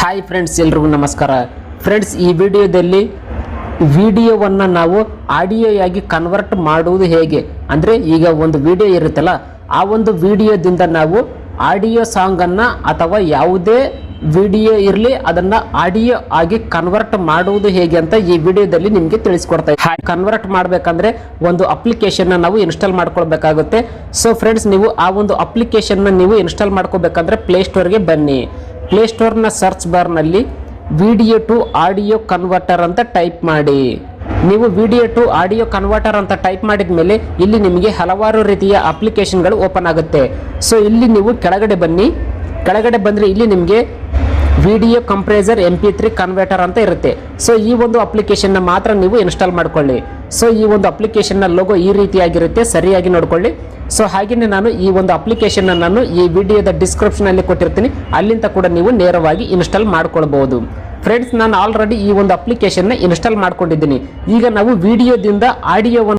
Hi friends, ಎಲ್ರಿಗೂ ನಮಸ್ಕಾರ. Friends, ಈ ವಿಡಿಯೋದಲ್ಲಿ ವಿಡಿಯೋವನ್ನು ನಾವು ಆಡಿಯೋಯಾಗಿ ಕನ್ವರ್ಟ್ ಮಾಡುವುದು ಹೇಗೆ ಅಂದರೆ, ಈಗ ಒಂದು ವಿಡಿಯೋ ಇರುತ್ತಲ್ಲ, ಆ ಒಂದು ವಿಡಿಯೋದಿಂದ ನಾವು ಆಡಿಯೋ ಸಾಂಗನ್ನು ಅಥವಾ ಯಾವುದೇ ವಿಡಿಯೋ ಇರಲಿ ಅದನ್ನು ಆಡಿಯೋ ಆಗಿ ಕನ್ವರ್ಟ್ ಮಾಡುವುದು ಹೇಗೆ ಅಂತ ಈ ವಿಡಿಯೋದಲ್ಲಿ ನಿಮಗೆ ತಿಳಿಸ್ಕೊಡ್ತಾ ಇದ್ದೀನಿ. ಕನ್ವರ್ಟ್ ಮಾಡಬೇಕಂದ್ರೆ ಒಂದು ಅಪ್ಲಿಕೇಶನ್ನ ನಾವು ಇನ್ಸ್ಟಾಲ್ ಮಾಡ್ಕೊಳ್ಬೇಕಾಗುತ್ತೆ. ಸೊ ಫ್ರೆಂಡ್ಸ್, ನೀವು ಆ ಒಂದು ಅಪ್ಲಿಕೇಶನ್ನ ನೀವು ಇನ್ಸ್ಟಾಲ್ ಮಾಡ್ಕೋಬೇಕಂದ್ರೆ ಪ್ಲೇಸ್ಟೋರ್ಗೆ ಬನ್ನಿ. ಪ್ಲೇಸ್ಟೋರ್ನ ಸರ್ಚ್ ಬಾರ್ನಲ್ಲಿ ವಿಡಿಯೋ ಟು ಆಡಿಯೋ ಕನ್ವರ್ಟರ್ ಅಂತ ಟೈಪ್ ಮಾಡಿ. ನೀವು ವಿಡಿಯೋ ಟು ಆಡಿಯೋ ಕನ್ವರ್ಟರ್ ಅಂತ ಟೈಪ್ ಮಾಡಿದ ಮೇಲೆ ಇಲ್ಲಿ ನಿಮಗೆ ಹಲವಾರು ರೀತಿಯ ಅಪ್ಲಿಕೇಶನ್ಗಳು ಓಪನ್ ಆಗುತ್ತೆ. ಸೊ ಇಲ್ಲಿ ನೀವು ಕೆಳಗಡೆ ಬನ್ನಿ. ಕೆಳಗಡೆ ಬಂದರೆ ಇಲ್ಲಿ ನಿಮಗೆ ವಿಡಿಯೋ ಕಂಪ್ರೆಸರ್ MP3 ಕನ್ವರ್ಟರ್ ಅಂತ ಇರುತ್ತೆ. ಸೊ ಈ ಒಂದು ಅಪ್ಲಿಕೇಶನ್ನ ಮಾತ್ರ ನೀವು ಇನ್ಸ್ಟಾಲ್ ಮಾಡ್ಕೊಳ್ಳಿ. ಸೊ ಈ ಒಂದು ಅಪ್ಲಿಕೇಶನ್ನ ಲೋಗೋ ಈ ರೀತಿಯಾಗಿರುತ್ತೆ, ಸರಿಯಾಗಿ ನೋಡ್ಕೊಳ್ಳಿ. ಸೊ ಹಾಗೆಯೇ ನಾನು ಈ ಒಂದು ಅಪ್ಲಿಕೇಶನ್ ನಾನು ಈ ವಿಡಿಯೋದ ಡಿಸ್ಕ್ರಿಪ್ಷನ್ ಅಲ್ಲಿ ಕೊಟ್ಟಿರ್ತೀನಿ, ಅಲ್ಲಿಂದ ಕೂಡ ನೀವು ನೇರವಾಗಿ ಇನ್ಸ್ಟಾಲ್ ಮಾಡ್ಕೊಳ್ಬಹುದು. ಫ್ರೆಂಡ್ಸ್, ನಾನು ಆಲ್ರೆಡಿ ಈ ಒಂದು ಅಪ್ಲಿಕೇಶನ್ನ ಇನ್ಸ್ಟಾಲ್ ಮಾಡ್ಕೊಂಡಿದ್ದೀನಿ. ಈಗ ನಾವು ವಿಡಿಯೋದಿಂದ ಆಡಿಯೋವನ್ನು